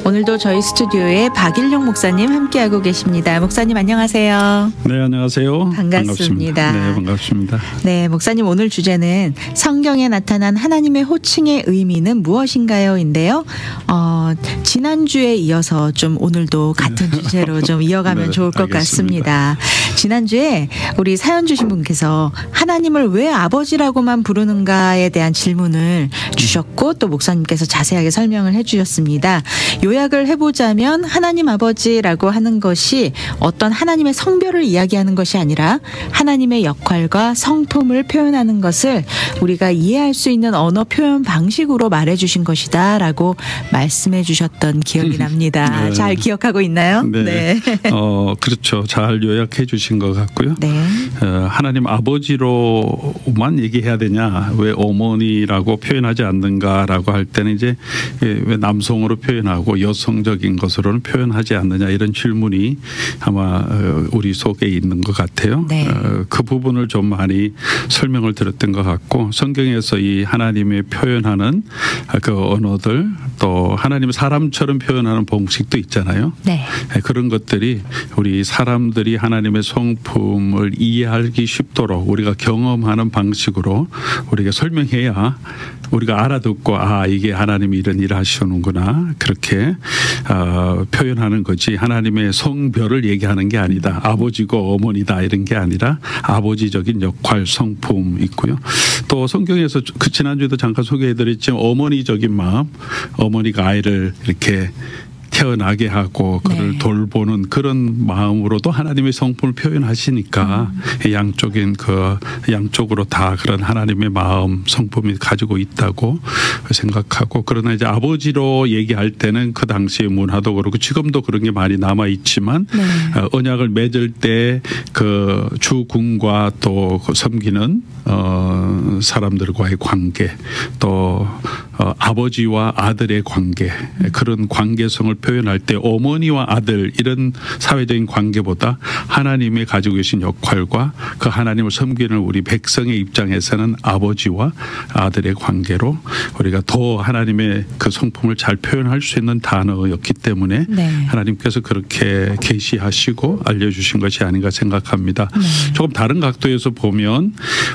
오늘도 저희 스튜디오에 박일용 목사님 함께하고 계십니다. 목사님 안녕하세요. 네, 안녕하세요. 반갑습니다. 네, 반갑습니다. 네, 목사님 오늘 주제는 성경에 나타난 하나님의 호칭의 의미는 무엇인가요?인데요. 지난주에 이어서 좀 오늘도 같은 주제로 좀 이어가면 네, 좋을 것 알겠습니다. 같습니다. 지난주에 우리 사연 주신 분께서 하나님을 왜 아버지라고만 부르는가에 대한 질문을 주셨고 또 목사님께서 자세하게 설명을 해주셨습니다. 요약을 해보자면 하나님 아버지라고 하는 것이 어떤 하나님의 성별을 이야기하는 것이 아니라 하나님의 역할과 성품을 표현하는 것을 우리가 이해할 수 있는 언어 표현 방식으로 말해주신 것이다 라고 말씀해 주셨던 기억이 납니다. 네. 잘 기억하고 있나요? 네. 그렇죠. 잘 요약해 주신 것 같고요. 네. 하나님 아버지로만 얘기해야 되냐, 왜 어머니라고 표현하지 않는가라고 할 때는 이제 왜 남성으로 표현하고 여성적인 것으로는 표현하지 않느냐, 이런 질문이 아마 우리 속에 있는 것 같아요. 네. 그 부분을 좀 많이 설명을 드렸던 것 같고, 성경에서 이 하나님의 표현하는 그 언어들, 또 하나님의 사람처럼 표현하는 방식도 있잖아요. 네. 그런 것들이 우리 사람들이 하나님의 성품을 이해하기 쉽도록 우리가 경험하는 방식으로 우리가 설명해야 우리가 알아듣고, 아, 이게 하나님이 이런 일을 하시는구나, 그렇게 표현하는 거지, 하나님의 성별을 얘기하는 게 아니다, 아버지고 어머니다 이런 게 아니라 아버지적인 역할, 성품 있고요. 또 성경에서 그 지난주에도 잠깐 소개해드렸지만 어머니적인 마음, 어머니가 아이를 이렇게 태어나게 하고 그를 네. 돌보는 그런 마음으로도 하나님의 성품을 표현하시니까 양쪽으로 다 그런 하나님의 마음, 성품이 가지고 있다고 생각하고, 그러나 이제 아버지로 얘기할 때는 그 당시의 문화도 그렇고 지금도 그런 게 많이 남아 있지만, 네. 언약을 맺을 때 그 주군과 또 섬기는 사람들과의 관계, 또 아버지와 아들의 관계, 그런 관계성을 표현할 때 어머니와 아들, 이런 사회적인 관계보다 하나님의 가지고 계신 역할과 그 하나님을 섬기는 우리 백성의 입장에서는 아버지와 아들의 관계로 우리가 더 하나님의 그 성품을 잘 표현할 수 있는 단어였기 때문에 네. 하나님께서 그렇게 계시하시고 알려주신 것이 아닌가 생각합니다. 네. 조금 다른 각도에서 보면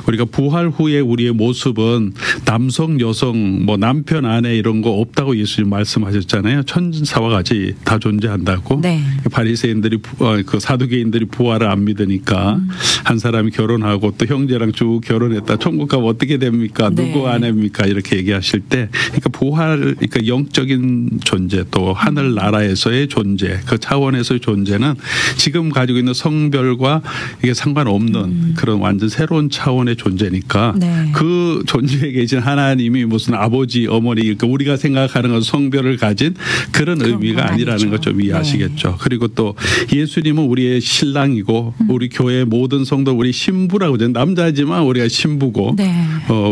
우리가 부활 후에 우리의 모습은 남성, 여성, 뭐 남편, 아내 이런 거 없다고 예수님 말씀하셨잖아요. 천사와 같이 다 존재한다고. 네. 바리새인들이 그 사두개인들이 부활을 안 믿으니까 한 사람이 결혼하고 또 형제랑 쭉 결혼했다, 천국 가면 어떻게 됩니까? 네. 누구 아내입니까? 이렇게 얘기하실 때, 그러니까 부활, 그러니까 영적인 존재, 또 하늘 나라에서의 존재, 그 차원에서의 존재는 지금 가지고 있는 성별과 이게 상관없는 그런 완전 새로운 차원의 존재니까, 네. 그 존재에 계신 하나님이 무슨 아버지, 어머니, 그러니까 우리가 생각하는 건 성별을 가진 그런 의미가 아니라는 것 좀 이해하시겠죠. 네. 그리고 또 예수님은 우리의 신랑이고 우리 교회 모든 성도 우리 신부라고 하죠. 남자지만 우리가 신부고, 네.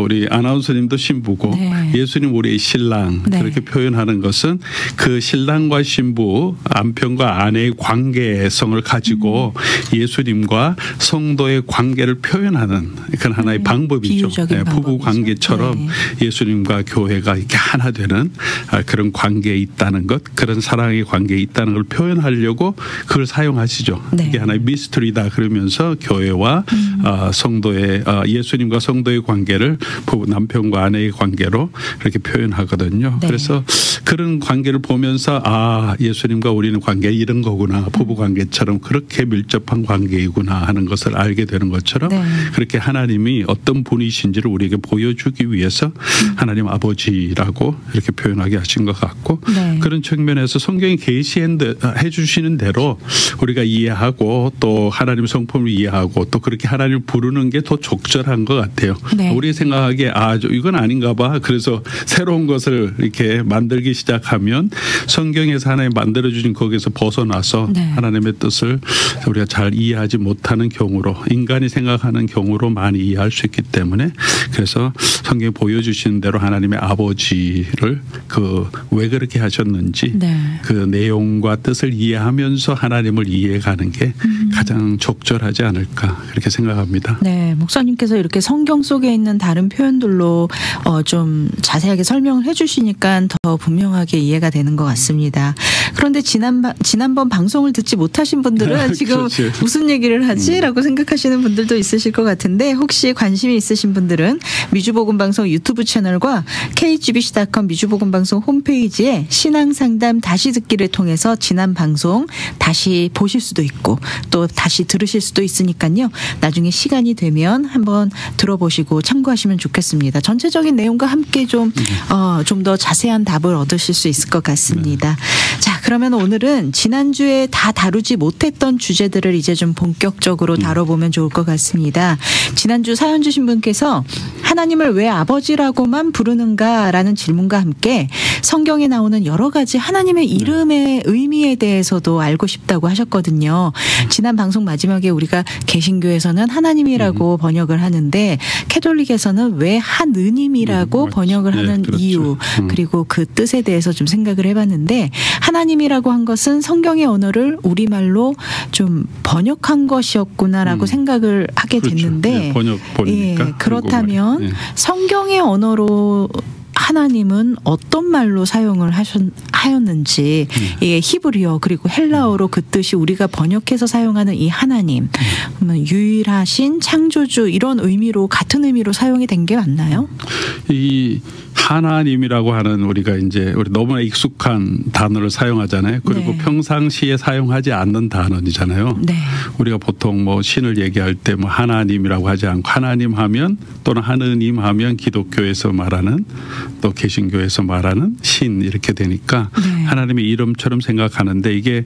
우리 아나운서님도 신부고, 네. 예수님 우리의 신랑, 네. 그렇게 표현하는 것은 그 신랑과 신부, 남편과 아내의 관계성을 가지고 예수님과 성도의 관계를 표현하는 그런 하나의 방법이죠. 비유적인 부부 관계처럼 네. 예수님과 교회가 이렇게 하나 되는 그런 관계에 있다는 것, 그런 사랑의 관계에 있다는 걸 표현하려고 그걸 사용하시죠. 네. 이게 하나의 미스터리다 그러면서 교회와 성도의 예수님과 성도의 관계를 부부, 남편과 아내의 관계로 이렇게 표현하거든요. 네. 그래서 그런 관계를 보면서, 아, 예수님과 우리는 관계 이런 거구나, 부부 관계처럼 그렇게 밀접한 관계이구나 하는 것을 알게 되는 것처럼, 네. 그렇게 하나님이 어떤 분이신지를 우리에게 보여주기 위해서 하나님 아버지라고 이렇게 표현하게 하신 것 같고, 네. 그런 측면에서 성경이 계시해 주시는 대로 우리가 이해하고 또 하나님 성품을 이해하고 또 그렇게 하나님을 부르는 게 더 적절한 것 같아요. 네. 우리 생각하기에 이건 아닌가 봐. 그래서 새로운 것을 이렇게 만들기 시작하면 성경에서 하나님 만들어주신 거기에서 벗어나서 네. 하나님의 뜻을 우리가 잘 이해하지 못하는 경우로, 인간이 생각하는 경우로 많이 이해할 수 있기 때문에, 그래서 성경이 보여주시는 대로 하나님의 아버지를 왜 그렇게 하셨는지 그 내용과 뜻을 이해하면서 하나님을 이해가는 게 가장 적절하지 않을까 그렇게 생각합니다. 네, 목사님께서 이렇게 성경 속에 있는 다른 표현들로 좀 자세하게 설명을 해주시니까 더 분명하게 이해가 되는 것 같습니다. 그런데 지난번 방송을 듣지 못하신 분들은 지금 그렇지. 무슨 얘기를 하지라고 생각하시는 분들도 있으실 것 같은데 혹시 관심이 있으신 분들은 미주복음방송 유튜브 채널과 kgbc.com 미주복음방송 홈페이지에 신앙상담 다시 듣기를 통해서 지난 방송 다시 보실 수도 있고 또 다시 들으실 수도 있으니까요. 나중에 시간이 되면 한번 들어보시고 참고하시면 좋겠습니다. 전체적인 내용과 함께 좀 더 자세한 답을 얻으실 수 있을 것 같습니다. 자, 그러면 오늘은 지난주에 다 다루지 못했던 주제들을 이제 좀 본격적으로 다뤄보면 좋을 것 같습니다. 지난주 사연 주신 분께서 하나님을 왜 아버지라고만 부르는가라는 질문과 함께 성경에 나오는 여러 가지 하나님의 이름의 의미에 대해서도 알고 싶다고 하셨거든요. 지난 방송 마지막에 우리가 개신교에서는 하나님이라고 번역을 하는데 캐톨릭에서는 왜 하느님이라고 번역을 하는 그렇죠. 이유 그리고 그 뜻에 대해서 좀 생각을 해봤는데 하나님이라고 한 것은 성경의 언어를 우리말로 좀 번역한 것이었구나라고 생각을 하게 됐는데 네, 번역 보니까 그렇다면 성경의 언어로 하나님은 어떤 말로 사용을 하였는지 이게 히브리어 그리고 헬라어로 그 뜻이 우리가 번역해서 사용하는 이 하나님 유일하신 창조주 이런 의미로 같은 의미로 사용이 된 게 맞나요? 이 하나님이라고 하는 우리가 이제 우리 너무나 익숙한 단어를 사용하잖아요. 그리고 평상시에 사용하지 않는 단어이잖아요. 우리가 보통 뭐 신을 얘기할 때 뭐 하나님이라고 하지 않고 하나님 하면 또는 하느님 하면 기독교에서 말하는 또 개신교에서 말하는 신 이렇게 되니까 하나님의 이름처럼 생각하는데 이게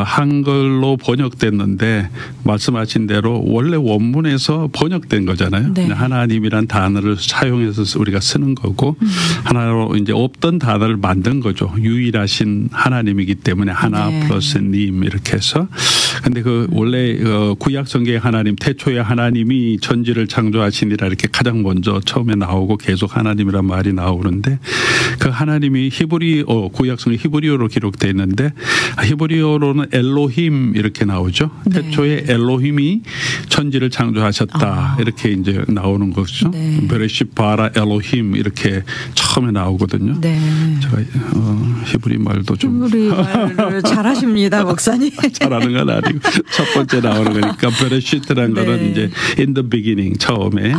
한글로 번역됐는데 말씀하신 대로 원래 원문에서 번역된 거잖아요. 하나님이란 단어를 사용해서 우리가 쓰는 거고 하나로 이제 없던 단어를 만든 거죠. 유일하신 하나님이기 때문에 하나 플러스 님 이렇게 해서 근데 그 원래 구약 성경의 하나님 태초에 하나님이 천지를 창조하시니라 이렇게 가장 먼저 처음에 나오고 계속 하나님이란 말이 나오는데 그 하나님이 구약 성경 히브리어로 기록되어 있는데 히브리어로는 엘로힘 이렇게 나오죠. 태초에 엘로힘이 천지를 창조하셨다 이렇게 이제 나오는 거죠. 베레시 바라 엘로힘 이렇게 처음에 나오거든요. 제가 히브리 말도 좀 히브리 말을 잘하십니다, 목사님. 잘하는 건 아니고 첫 번째 나오는 거니까 베레시트라는 거는 이제 in the beginning 처음에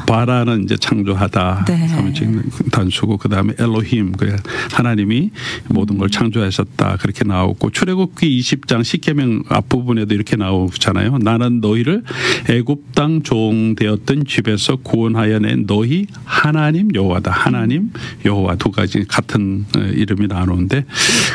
바라는 이제 창조하다 단수고 그 다음에 엘로힘 그래 하나님이 모든 걸 창조하셨다 그렇게 나오고 출애굽기 20장 십계명 앞부분에도 이렇게 나오잖아요. 나는 너희를 애굽 땅 종 되었던 집에서 구원하여 낸 너희 하나님 여호와다. 하나님 여호와 두 가지 같은 이름이 나오는데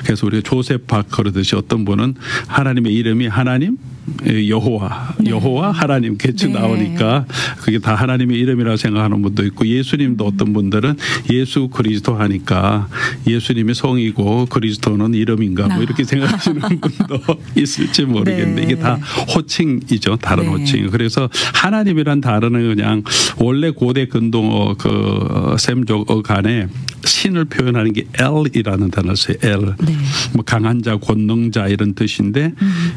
그래서 우리가 조세팍 그러듯이 어떤 분은 하나님의 이름이 하나님 여호와 하나님 개측 나오니까 그게 다 하나님의 이름이라고 생각하는 분도 있고 예수님도 어떤 분들은 예수 그리스도 하니까 예수님이 성이고 그리스도는 이름인가 뭐 이렇게 생각하시는 분도 있을지 모르겠는데 이게 다 호칭이죠. 다른 호칭. 그래서 하나님이란 단어는 그냥 원래 고대 근동어 그 셈족어 간에 신을 표현하는 게 엘이라는 단어였어요. 엘. 뭐 강한 자, 권능자 이런 뜻인데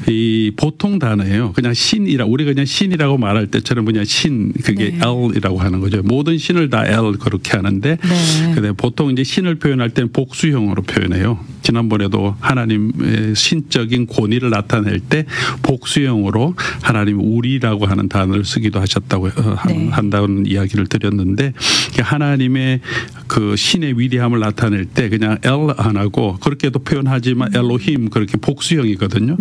이 보통 단어예요. 그냥 신이라 우리가 그냥 신이라고 말할 때처럼 그냥 신 그게 엘이라고 하는 거죠. 모든 신을 다 엘 그렇게 하는데 근데 보통 이제 신을 표현할 때는 복수형으로 표현해요. 지난번에도 하나님의 신적인 권위를 나타낼 때 복수형으로 하나님 우리라고 하는 단어를 쓰기도 하셨다고 한다는 이야기를 드렸는데 하나님의 그 신의 위대함을 나타낼 때 그냥 엘 안 하고 그렇게도 표현하지만 엘로힘 그렇게 복수형이거든요.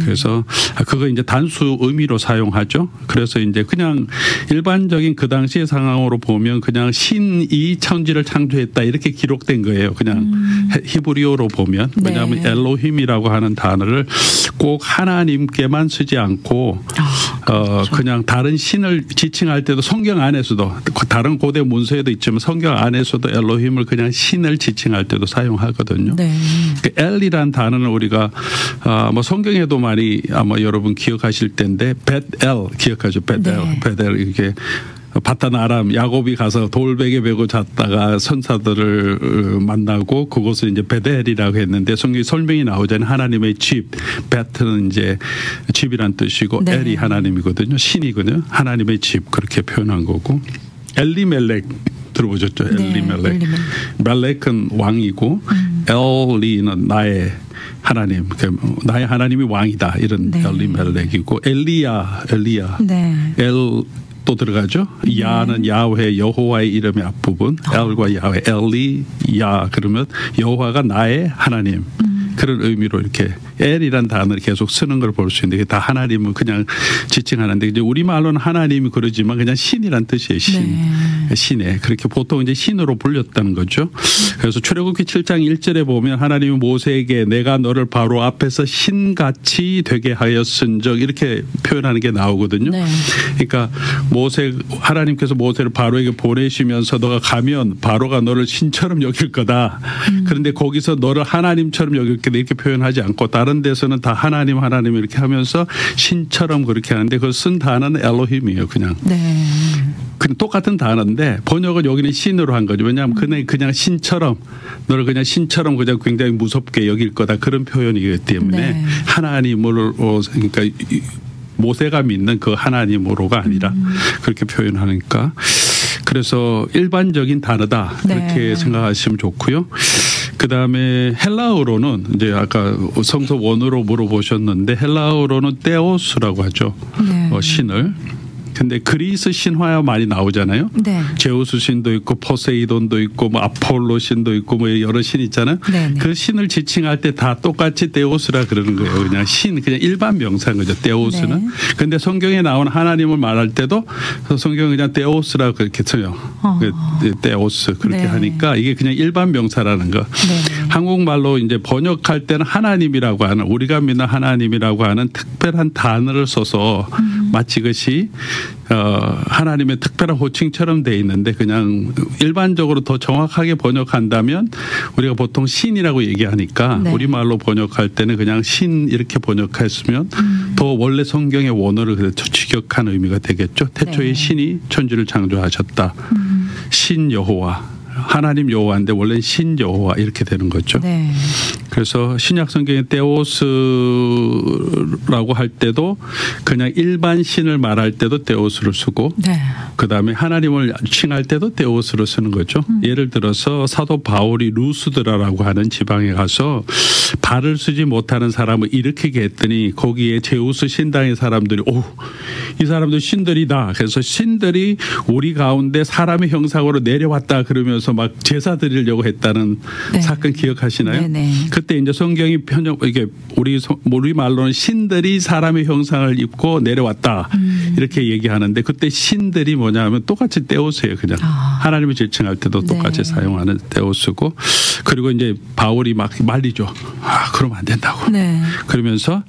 그래서 그거 이제 단수 의미로 사용하죠. 그래서 이제 그냥 일반적인 그 당시의 상황으로 보면 그냥 신이 천지를 창조했다 이렇게 기록된 거예요. 그냥 히브리어로 보면 왜냐하면 엘로힘이라고 하는 단어를 꼭 하나님께만 쓰지 않고 그냥 다른 신을 지칭할 때도 성경 안에서도 다른 고대 문서에도 있지만 성경 안에서도 엘로힘을 그냥 신을 지칭할 때도 사용하거든요. 그 엘이란 단어는 우리가 뭐 성경에도 많이 아마 여러분 기억하실 텐데 벳엘 기억하죠. 벳엘 이게 바탄 아람 야곱이 가서 돌베개 베고 잤다가 선사들을 만나고 그곳을 이제 베델이라고 했는데 성경에 설명이 나오잖아요. 하나님의 집, 베트는 이제 집이란 뜻이고 네. 엘이 하나님이거든요. 신이거든요. 하나님의 집 그렇게 표현한 거고 엘리멜렉 들어보셨죠? 네, 엘리멜렉. 멜렉은 왕이고 엘리는 나의 하나님, 나의 하나님이 왕이다 이런 네. 엘리멜렉이고 엘리야 네. 또 들어가죠. 야는 야훼 여호와의 이름의 앞부분. 엘과 야훼 엘리야 그러면 여호와가 나의 하나님. 그런 의미로 이렇게 엘이란 단어를 계속 쓰는 걸 볼 수 있는데 다 하나님은 그냥 지칭하는데 이제 우리말로는 하나님이 그러지만 그냥 신이란 뜻이에요. 신. 네. 신에 그렇게 보통 이제 신으로 불렸다는 거죠. 그래서 출애굽기 7장 1절에 보면 하나님이 모세에게 내가 너를 바로 앞에서 신같이 되게 하였은즉 이렇게 표현하는 게 나오거든요. 네. 그러니까 하나님께서 모세를 바로에게 보내시면서 너가 가면 바로가 너를 신처럼 여길 거다. 그런데 거기서 너를 하나님처럼 여길 거다 이렇게 표현하지 않고 다른 데서는 다 하나님 이렇게 하면서 신처럼 그렇게 하는데 그걸 쓴 단어는 엘로힘이에요. 그냥. 네. 그냥 똑같은 단어인데 번역을 여기는 신으로 한 거죠. 왜냐하면 그냥 신처럼 너를 그냥 신처럼 그냥 굉장히 무섭게 여길 거다 그런 표현이기 때문에 네. 하나님으로 그러니까 모세가 믿는 그 하나님으로가 아니라 그렇게 표현하니까 그래서 일반적인 단어다 그렇게 네. 생각하시면 좋고요. 그 다음에 헬라어로는 이제 아까 성서 원어로 물어보셨는데 헬라어로는 테오스라고 하죠. 네. 신을. 근데 그리스 신화에 많이 나오잖아요. 네. 제우스 신도 있고 포세이돈도 있고 뭐 아폴로 신도 있고 뭐 여러 신 있잖아요. 네네. 그 신을 지칭할 때 다 똑같이 데오스라 그러는 거예요. 그냥 신 그냥 일반 명사인 거죠. 데오스는. 네. 근데 성경에 나온 하나님을 말할 때도 성경은 그냥 데오스라고 그렇게 써요. 데오스 그렇게 네. 하니까 이게 그냥 일반 명사라는 거. 네. 한국말로 이제 번역할 때는 하나님이라고 하는 우리가 믿는 하나님이라고 하는 특별한 단어를 써서 마치 그것이 하나님의 특별한 호칭처럼 돼 있는데 그냥 일반적으로 더 정확하게 번역한다면 우리가 보통 신이라고 얘기하니까 네. 우리말로 번역할 때는 그냥 신 이렇게 번역했으면 더 원래 성경의 원어를 그대로 직역한 의미가 되겠죠. 태초에 네. 신이 천지를 창조하셨다. 신 여호와. 하나님 여호와인데 원래는 신 여호와 이렇게 되는 거죠. 네. 그래서 신약 성경의 데오스라고 할 때도 그냥 일반 신을 말할 때도 데오스를 쓰고 네. 그다음에 하나님을 칭할 때도 데오스를 쓰는 거죠. 예를 들어서 사도 바울이 루스드라라고 하는 지방에 가서 발을 쓰지 못하는 사람을 일으키게 했더니 거기에 제우스 신당의 사람들이 이 사람들 신들이다. 그래서 신들이 우리 가운데 사람의 형상으로 내려왔다 그러면서 막 제사 드리려고 했다는 네. 사건 기억하시나요? 네네. 그때 이제 성경이 이게 우리 말로는 신들이 사람의 형상을 입고 내려왔다 이렇게 얘기하는데 그때 신들이 뭐냐하면 똑같이 데오스예요. 그냥 하나님을 지칭할 때도 똑같이 네. 사용하는 데오스고 그리고 이제 바울이 막 말리죠. 그러면 안 된다고. 네. 그러면서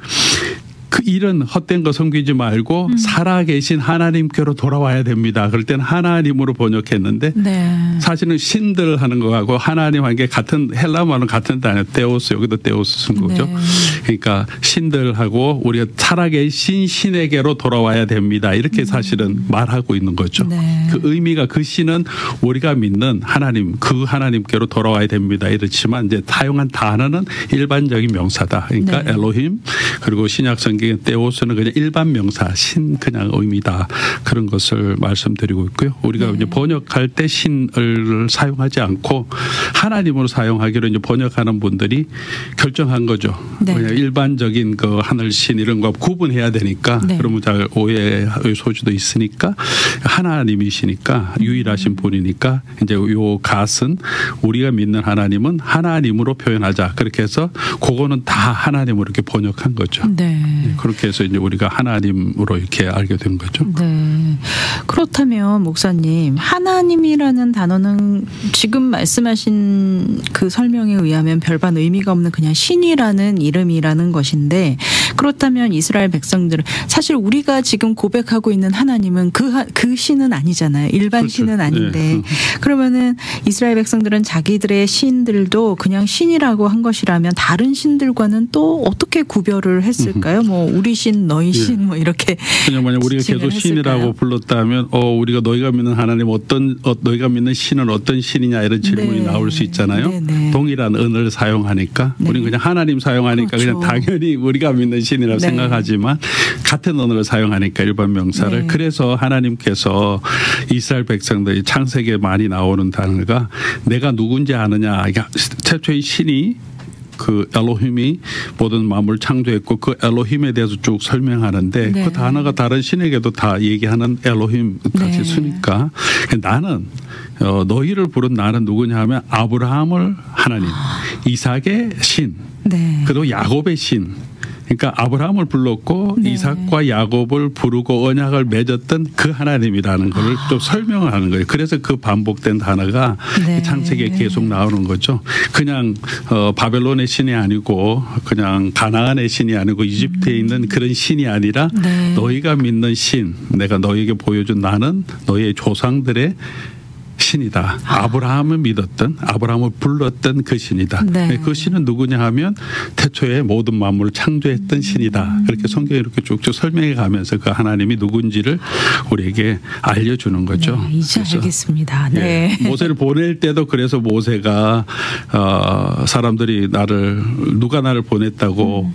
그 일은 헛된 거 섬기지 말고 살아계신 하나님께로 돌아와야 됩니다. 그럴 때는 하나님으로 번역했는데 네. 사실은 신들 하는 거하고 하나님 한 게 같은 헬라어는 같은 단어 데오스 여기도 데오스 쓴 거죠. 네. 그러니까 신들하고 우리가 살아계신 신에게로 돌아와야 됩니다. 이렇게 사실은 말하고 있는 거죠. 네. 그 의미가 그 신은 우리가 믿는 하나님 그 하나님께로 돌아와야 됩니다. 이렇지만 이제 사용한 단어는 일반적인 명사다. 그러니까 네. 엘로힘 그리고 신약 성경의 데오스는 그냥 일반 명사 신 그냥 의미다. 그런 것을 말씀드리고 있고요. 우리가 네. 이제 번역할 때 신을 사용하지 않고 하나님으로 사용하기로 이제 번역하는 분들이 결정한 거죠. 네. 그냥 일반적인 그 하늘신 이런 거 구분해야 되니까 네. 그러면 잘 오해의 소지도 있으니까 하나님이시니까 유일하신 분이니까 이제 요 갓은 우리가 믿는 하나님은 하나님으로 표현하자. 그렇게 해서 그거는 다 하나님으로 이렇게 번역한 거죠. 네. 그렇게 해서 이제 우리가 하나님으로 이렇게 알게 된 거죠. 네. 그렇다면 목사님, 하나님이라는 단어는 지금 말씀하신 그 설명에 의하면 별반 의미가 없는 그냥 신이라는 이름이라는 것인데 그렇다면 이스라엘 백성들은 사실 우리가 지금 고백하고 있는 하나님은 그 신은 아니잖아요. 일반 그렇죠. 신은 아닌데 네. 그러면은 이스라엘 백성들은 자기들의 신들도 그냥 신이라고 한 것이라면 다른 신들과는 또 어떻게 구별을 했을까요? 뭐 우리 신, 너희 신 뭐 이렇게 그냥 만약 우리가 계속 신이라고 불렀다면 우리가 너희가 믿는 하나님 너희가 믿는 신은 어떤 신이냐 이런 질문이 네. 나올 수 있잖아요. 네네. 동일한 언어를 사용하니까 네. 우리는 그냥 하나님 사용하니까 그렇죠. 그냥 당연히 우리가 믿는 신이라고 네. 생각하지만 같은 언어를 사용하니까 일반 명사를 네. 그래서 하나님께서 이스라엘 백성들이 창세기에 많이 나오는 단어가 내가 누군지 아느냐. 최초의 신이 그 엘로힘이 모든 만물을 창조했고 그 엘로힘에 대해서 쭉 설명하는데 네. 그 단어가 다른 신에게도 다 얘기하는 엘로힘 같이 네. 쓰니까 나는 너희를 부른 나는 누구냐 하면 아브라함을 하나님, 이삭의 신, 네. 그리고 야곱의 신. 그러니까 아브라함을 불렀고 네. 이삭과 야곱을 부르고 언약을 맺었던 그 하나님이라는 걸 좀 설명을 하는 거예요. 그래서 그 반복된 단어가 네. 창세기에 계속 나오는 거죠. 그냥 바벨론의 신이 아니고 그냥 가나안의 신이 아니고 이집트에 있는 그런 신이 아니라 네. 너희가 믿는 신, 내가 너희에게 보여준 나는 너희의 조상들의 신이다. 아브라함을 믿었던 아브라함을 불렀던 그 신이다. 네. 그 신은 누구냐 하면 태초에 모든 만물을 창조했던 신이다. 그렇게 성경에 이렇게 쭉쭉 설명해 가면서 그 하나님이 누군지를 우리에게 알려주는 거죠. 네, 이제 알겠습니다. 네. 예, 모세를 보낼 때도 그래서 모세가 사람들이 누가 나를 보냈다고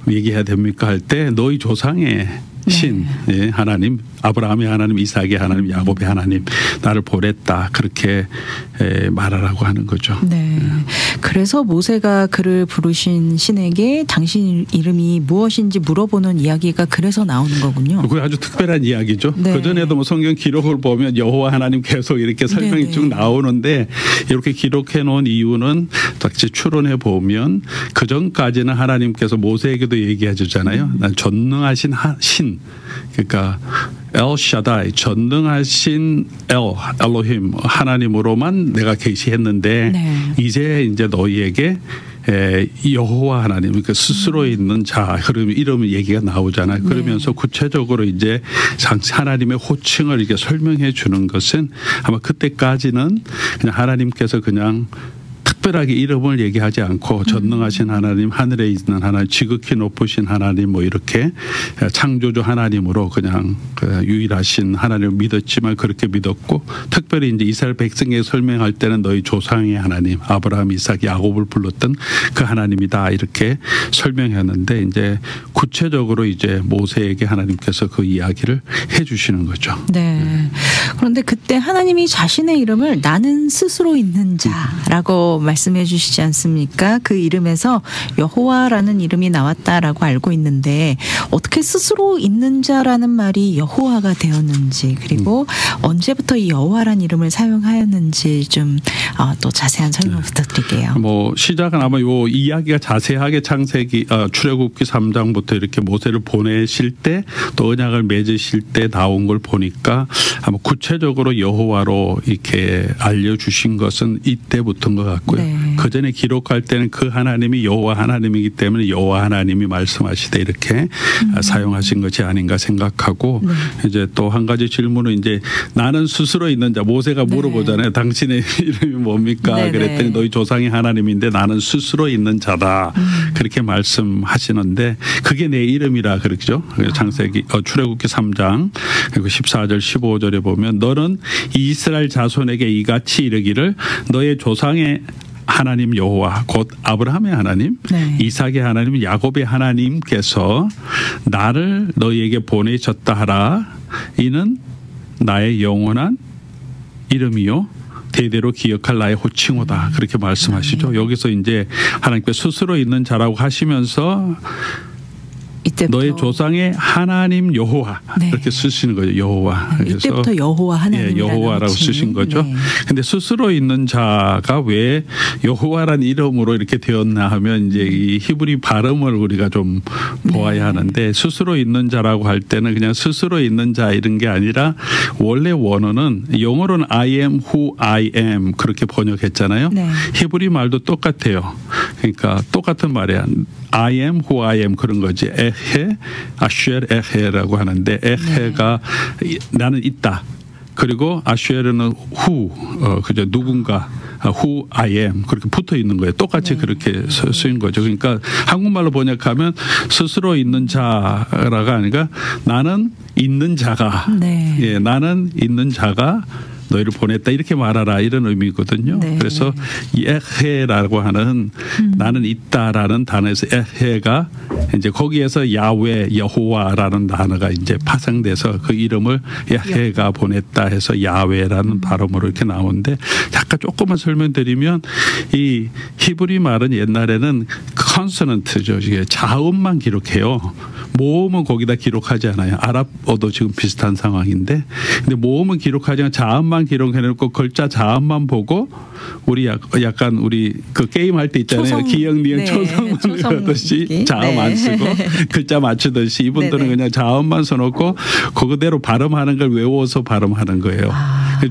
얘기해야 됩니까 할 때 너희 조상의 신, 예, 하나님, 아브라함의 하나님, 이삭의 하나님, 야곱의 하나님, 나를 보냈다. 그렇게 말하라고 하는 거죠. 네. 그래서 모세가 그를 부르신 신에게 당신 이름이 무엇인지 물어보는 이야기가 그래서 나오는 거군요. 그게 아주 특별한 이야기죠. 네. 그전에도 뭐 성경 기록을 보면 여호와 하나님 계속 이렇게 설명이 네네. 쭉 나오는데 이렇게 기록해 놓은 이유는 같이 추론해 보면 그전까지는 하나님께서 모세에게도 얘기해 주잖아요. 난 전능하신 신. 그러니까 엘샤다이 전능하신 엘로힘 하나님으로만 내가 계시했는데 네. 이제 너희에게 여호와 하나님 그러니까 스스로 있는 자 그러면 이름 얘기가 나오잖아요. 그러면서 구체적으로 이제 하나님의 호칭을 이렇게 설명해 주는 것은 아마 그때까지는 그냥 하나님께서 그냥 특별하게 이름을 얘기하지 않고 전능하신 하나님, 하늘에 있는 하나님, 지극히 높으신 하나님 뭐 이렇게 창조주 하나님으로 그냥 유일하신 하나님을 믿었지만 그렇게 믿었고 특별히 이제 이스라엘 백성에게 설명할 때는 너희 조상의 하나님, 아브라함, 이삭, 야곱을 불렀던 그 하나님이다 이렇게 설명했는데 이제 구체적으로 이제 모세에게 하나님께서 그 이야기를 해 주시는 거죠. 네. 그런데 그때 하나님이 자신의 이름을 나는 스스로 있는 자라고 말씀해 주시지 않습니까? 그 이름에서 여호와라는 이름이 나왔다라고 알고 있는데 어떻게 스스로 있는 자라는 말이 여호와가 되었는지 그리고 언제부터 이 여호와라는 이름을 사용하였는지 좀 또 자세한 설명 부탁드릴게요. 뭐 시작은 아마 요 이야기가 자세하게 창세기 출애굽기 3장부터 이렇게 모세를 보내실 때 또 언약을 맺으실 때 나온 걸 보니까 아마 구체적으로 여호와로 이렇게 알려주신 것은 이때부터인 것 같고요. 네. 그 전에 기록할 때는 그 하나님이 여호와 하나님이기 때문에 여호와 하나님이 말씀하시되 이렇게 사용하신 것이 아닌가 생각하고 이제 또 한 가지 질문은 이제 나는 스스로 있는 자 모세가 물어보잖아요. 당신의 이름이 뭡니까? 네네. 그랬더니 너희 조상이 하나님인데 나는 스스로 있는 자다. 그렇게 말씀하시는데 그게 내 이름이라 그러죠. 창세기 출애굽기 3장 그리고 14절 15절에 보면 너는 이스라엘 자손에게 이같이 이르기를 너의 조상의 하나님 여호와 곧 아브라함의 하나님 네. 이삭의 하나님 야곱의 하나님께서 나를 너희에게 보내셨다 하라. 이는 나의 영원한 이름이요 대대로 기억할 나의 호칭호다. 그렇게 말씀하시죠. 여기서 이제 하나님께서 스스로 있는 자라고 하시면서 이때부터 너의 조상의 하나님 여호와 네. 이렇게 쓰시는 거죠. 여호와. 네, 이때부터 여호와 하나님이라는 여호와라고 쓰신 거죠. 그런데 네. 스스로 있는 자가 왜 여호와란 이름으로 이렇게 되었나 하면 이제 이 히브리 발음을 우리가 좀 보아야 하는데 스스로 있는 자라고 할 때는 그냥 스스로 있는 자 이런 게 아니라 원래 원어는 영어로는 I am who I am 그렇게 번역했잖아요. 네. 히브리 말도 똑같아요. 그러니까 똑같은 말이야. I am who I am 그런 거지. 에헤, 아슈엘 에헤라고 하는데 에헤가 나는 있다. 그리고 아슈에르는 who, 그죠 누군가. who I am 그렇게 붙어 있는 거예요. 똑같이 그렇게 쓰인 거죠. 그러니까 한국말로 번역하면 스스로 있는 자라가 아니라 나는 있는 자가, 예, 나는 있는 자가 너희를 보냈다 이렇게 말하라 이런 의미거든요. 네. 그래서 이 에헤라고 하는 나는 있다라는 단어에서 에헤가 이제 거기에서 야훼 여호와라는 단어가 이제 파생돼서 그 이름을 에헤가 보냈다 해서 야훼라는 발음으로 이렇게 나오는데 잠깐 조금만 설명드리면 이 히브리 말은 옛날에는 컨소넌트죠. 이게 자음만 기록해요. 모음은 거기다 기록하지 않아요. 아랍어도 지금 비슷한 상황인데, 근데 모음은 기록하지 않고 자음만 기록해놓고 글자 자음만 보고 우리 약간 우리 그 게임 할 때 있잖아요. 기역, 니은, 초성만 그러듯이 자음 안 쓰고 글자 맞추듯이 이분들은 그냥 자음만 써놓고 그거대로 발음하는 걸 외워서 발음하는 거예요.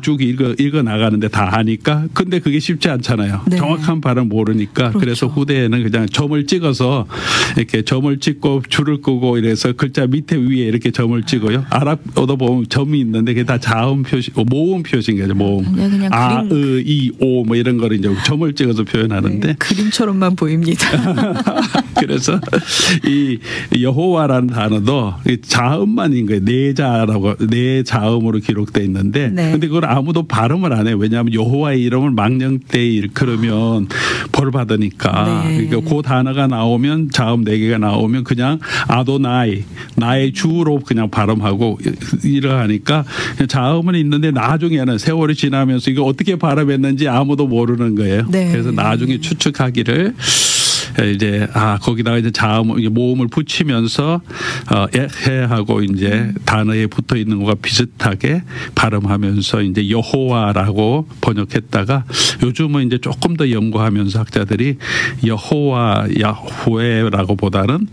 쭉 읽어 나가는데 다 하니까. 근데 그게 쉽지 않잖아요. 정확한 발음 모르니까. 그래서 후대에는 그냥 점을 찍어서 이렇게 점을 찍고 줄을 끄고 이래서 글자 밑에 위에 이렇게 점을 찍어요. 아랍어도 보면 점이 있는데 그게 다 자음 표시, 모음 표시인 거죠. 모음. 아, 으, 이, 오 뭐 이런 거를 이제 점을 찍어서 표현하는데 그림처럼만 보입니다. 그래서 이 여호와라는 단어도 자음만인 거예요. 네 자음으로 기록돼 있는데, 근데 그걸 아무도 발음을 안 해요. 왜냐하면 여호와의 이름을 망령되이 일컬으면 벌 받으니까. 그러니까 그 단어가 나오면 자음 4개가 나오면 그냥 아도나이 나의 주로 그냥 발음하고 이러하니까 자음은 있는데 나중에는 세월이 지나면서 이거 어떻게 발음했는지 아무도 모르는 거예요. 그래서 나중에 추측하기를 이제 거기다가 이제 자음 모음을 붙이면서 에헤하고 이제 단어에 붙어 있는 거가 비슷하게 발음하면서 이제 여호와라고 번역했다가 요즘은 이제 조금 더 연구하면서 학자들이 여호와 야훼라고 보다는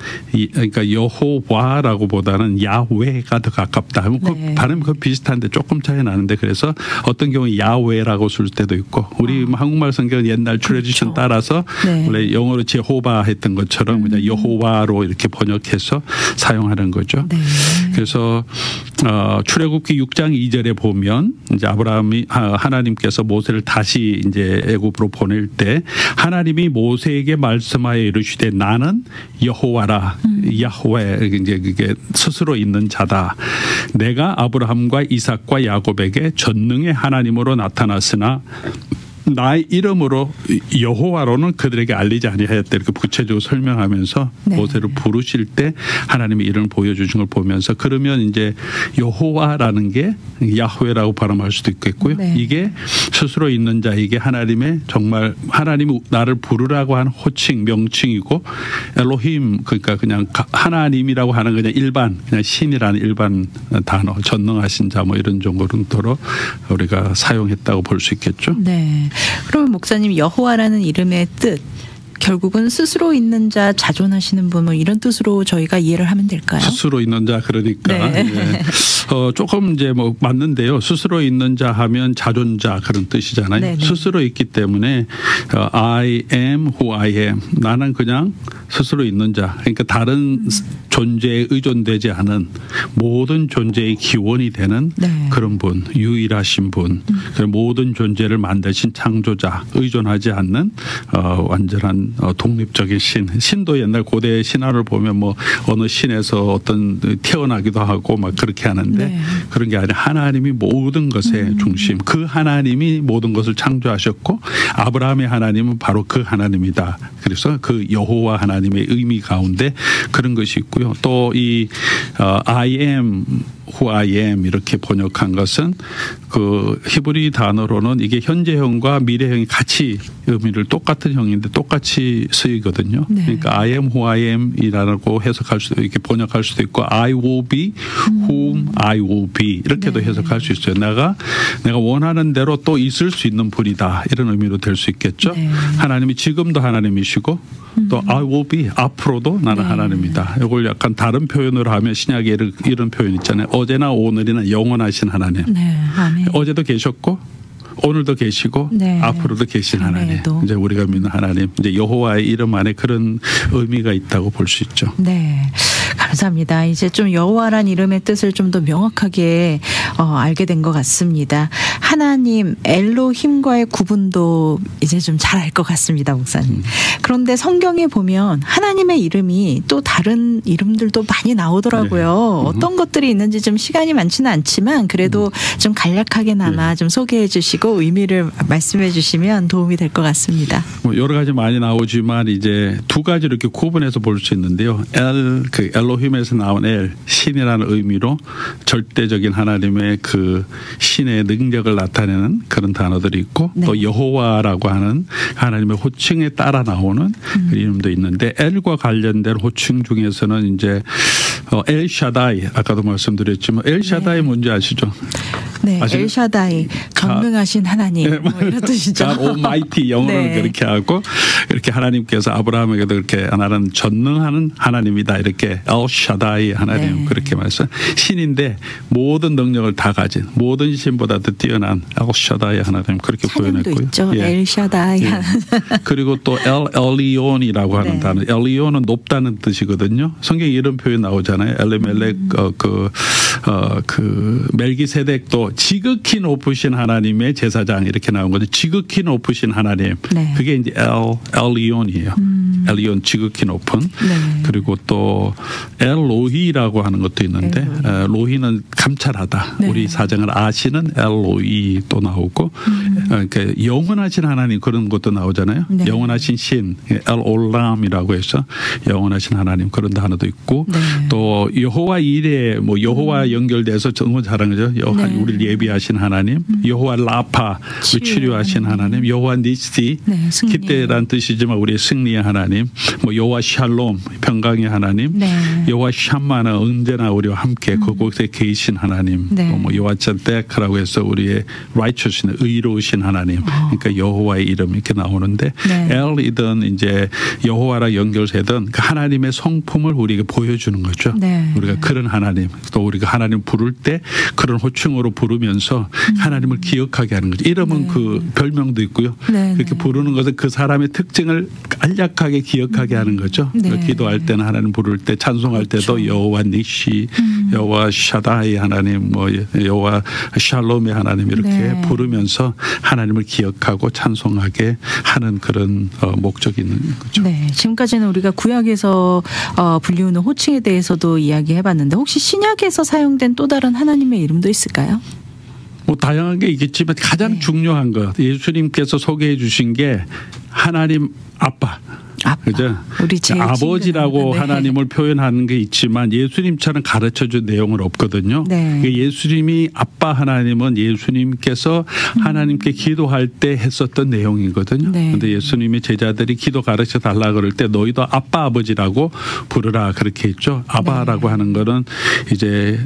그러니까 여호와라고 보다는 야훼가 더 가깝다. 그 발음이 그 비슷한데 조금 차이 나는데 그래서 어떤 경우에 야훼라고 쓸 때도 있고 우리 한국말 성경은 옛날 트래디션 따라서 원래 영어로 호바 했던 것처럼 그냥 여호와로 이렇게 번역해서 사용하는 거죠. 그래서 출애굽기 6장 2절에 보면 이제 하나님께서 모세를 다시 이제 애굽으로 보낼 때 하나님이 모세에게 말씀하여 이르시되 나는 여호와라 야훼 이제 그게 스스로 있는 자다. 내가 아브라함과 이삭과 야곱에게 전능의 하나님으로 나타났으나 나의 이름으로 여호와로는 그들에게 알리지 아니하였다. 이렇게 구체적으로 설명하면서 모세를 부르실 때 하나님의 이름을 보여주신 걸 보면서 그러면 이제 여호와라는 게 야훼라고 발음할 수도 있겠고요. 이게 스스로 있는 자 이게 하나님의 정말 하나님이 나를 부르라고 한 호칭 명칭이고 엘로힘 그러니까 그냥 하나님이라고 하는 그냥 일반 그냥 신이라는 일반 단어 전능하신 자 뭐 이런 정도로 우리가 사용했다고 볼 수 있겠죠. 네. 그러면 목사님 여호와라는 이름의 뜻 결국은 스스로 있는 자 자존하시는 분 뭐 이런 뜻으로 저희가 이해를 하면 될까요? 스스로 있는 자 그러니까 조금 이제 뭐 맞는데요. 스스로 있는 자 하면 자존자 그런 뜻이잖아요. 스스로 있기 때문에 I am who I am 나는 그냥 스스로 있는 자 그러니까 다른 존재에 의존되지 않은 모든 존재의 기원이 되는 그런 분 유일하신 분 모든 존재를 만드신 창조자 의존하지 않는 완전한 독립적인 신도 옛날 고대 신화를 보면 뭐 어느 신에서 어떤 태어나기도 하고 막 그렇게 하는데 그런 게 아니라 하나님이 모든 것의 중심 그 하나님이 모든 것을 창조하셨고 아브라함의 하나님은 바로 그 하나님이다. 그래서 그 여호와 하나님의 의미 가운데 그런 것이 있고요. 또 이 I am who I am 이렇게 번역한 것은 그 히브리 단어로는 이게 현재형과 미래형이 같이 의미를 똑같은 형인데 똑같이 쓰이거든요. 그러니까 I am who I am이라고 해석할 수도 이렇게 번역할 수도 있고 I will be whom I will be 이렇게도 해석할 수 있어요. 내가 원하는 대로 또 있을 수 있는 분이다 이런 의미로 될 수 있겠죠. 하나님이 지금도 하나님이시고 또 I will be 앞으로도 나는 하나님이다. 이걸 약간 다른 표현으로 하면 신약에 이런 표현 있잖아요. 어제나 오늘이나 영원하신 하나님. 어제도 계셨고 오늘도 계시고 네. 앞으로도 계신 하나님. 아멘에도. 이제 우리가 믿는 하나님. 이제 여호와의 이름 안에 그런 의미가 있다고 볼 수 있죠. 네, 감사합니다. 이제 좀 여호와란 이름의 뜻을 좀 더 명확하게 알게 된 것 같습니다. 하나님 엘로힘과의 구분도 이제 좀 잘 알 것 같습니다, 목사님. 그런데 성경에 보면 하나님의 이름이 또 다른 이름들도 많이 나오더라고요. 네. 어떤 것들이 있는지 좀 시간이 많지는 않지만 그래도 좀 간략하게나마 좀 소개해 주시고 의미를 말씀해 주시면 도움이 될 것 같습니다. 뭐 여러 가지 많이 나오지만 이제 두 가지 이렇게 구분해서 볼 수 있는데요. 그 엘로힘에서 나온 신이라는 의미로 절대적인 하나님의 그 신의 능력을 나타내는 그런 단어들이 있고 네. 또 여호와라고 하는 하나님의 호칭에 따라 나오는 그 이름도 있는데 엘과 관련된 호칭 중에서는 이제 엘샤다이 아까도 말씀드렸지만 엘샤다이 네. 뭔지 아시죠? 네, 아시는? 엘샤다이 전능하신 하나님 뭐 이런 뜻이죠. God Almighty 영어로는 네. 그렇게 하고 이렇게 하나님께서 아브라함에게도 이렇게 나는 전능하는 하나님이다 이렇게 엘샤다이 하나님 네. 그렇게 말씀 신인데 모든 능력을 다 가진 모든 신보다 더 뛰어난 엘샤다이 하나님 그렇게 찬양도 표현했고요. 있죠. 예. 엘샤다이. 예. 그리고 또 엘리온이라고 하는 네. 단어. 엘리온은 높다는 뜻이거든요. 성경에 이런 표현 나오잖아요. 엘리멜렉 그 멜기세덱도 지극히 높으신 하나님의 제사장 이렇게 나온 거죠. 지극히 높으신 하나님. 네. 그게 이제 엘리온이에요. 엘리온 지극히 높은. 네. 그리고 또 엘로히라고 하는 것도 있는데 로히는 감찰하다. 네. 우리 사정을 아시는 엘로히 또 나오고 그러니까 영원하신 하나님 그런 것도 나오잖아요. 네. 영원하신 신 엘올람이라고 해서 영원하신 하나님 그런 단어도 있고 네. 또 여호와 일에 뭐 여호와 연결돼서 정말 잘한 거죠. 네. 우리를 예비하신 하나님, 여호와 라파 치료하신 하나님, 여호와 니시 네, 승리. 기대란 뜻이지만 우리의 승리의 하나님, 뭐 여호와 샬롬 평강의 하나님, 네. 여호와 샴마는 언제나 우리와 함께 그곳에 계신 하나님, 네. 또 뭐 여호와 짠데크라고 해서 우리의 righteousness 의로우신 하나님, 그러니까 여호와의 이름 이렇게 나오는데 네. 엘이든 이제 여호와랑 연결되든 그 하나님의 성품을 우리에게 보여주는 거죠. 네. 우리가 그런 하나님 또 우리가 하나님 부를 때 그런 호칭으로 부르면서 하나님을 기억하게 하는 거죠. 이름은 네. 그 별명도 있고요. 네, 그렇게 네. 부르는 것은 그 사람의 특징을 간략하게 기억하게 하는 거죠. 네. 기도할 때는 하나님 부를 때 찬송할 때도 그렇죠. 여호와 니시, 여호와 샤다이 하나님, 뭐 여호와 샬롬의 하나님 이렇게 네. 부르면서 하나님을 기억하고 찬송하게 하는 그런 목적이 있는 거죠. 네, 지금까지는 우리가 구약에서 불리우는 호칭에 대해서도 이야기해봤는데 혹시 신약에서 사용된 또 다른 하나님의 이름도 있을까요? 뭐 다양한 게 있겠지만 가장 네. 중요한 것 예수님께서 소개해 주신 게 하나님 아빠. 아빠. 그죠? 우리 제일 아버지라고 친근한, 네. 하나님을 표현하는 게 있지만 예수님처럼 가르쳐준 내용은 없거든요. 네. 예수님이 아빠 하나님은 예수님께서 하나님께 기도할 때 했었던 내용이거든요. 네. 그런데 예수님이 제자들이 기도 가르쳐 달라 그럴 때 너희도 아빠 아버지라고 부르라 그렇게 했죠. 아바라고 네. 하는 거는 이제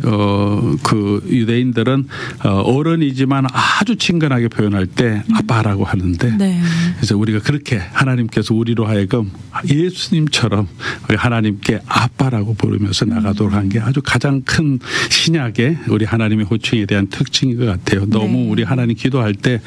그 유대인들은 어른이지만 아주 친근하게 표현할 때 아빠라고 하는데 네. 그래서 우리가 그렇게 하나님께서 우리로 하여금 예수님처럼 우리 하나님께 아빠라고 부르면서 나가도록 한 게 아주 가장 큰 신약의 우리 하나님의 호칭에 대한 특징인 것 같아요. 너무 네. 우리 하나님 기도할 때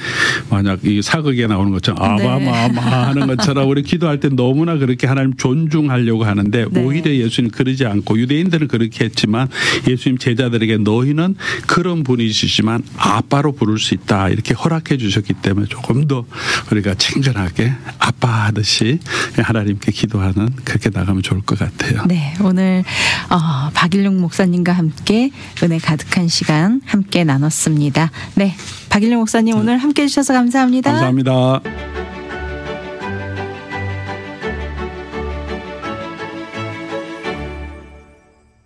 만약 이 사극에 나오는 것처럼 아바마마 하는 것처럼 우리 기도할 때 너무나 그렇게 하나님 존중하려고 하는데 네. 오히려 예수님 그러지 않고 유대인들은 그렇게 했지만 예수님 제자들에게 너희는 그런 분이시지만 아빠로 부를 수 있다 이렇게 허락해 주셨기 때문에 조금 더 우리가 친근하게 아빠 하듯이 하나님께 기도하는 그렇게 나가면 좋을 것 같아요. 네, 오늘 박일용 목사님과 함께 은혜 가득한 시간 함께 나눴습니다. 네, 박일용 목사님 오늘 함께 해주셔서 감사합니다. 감사합니다.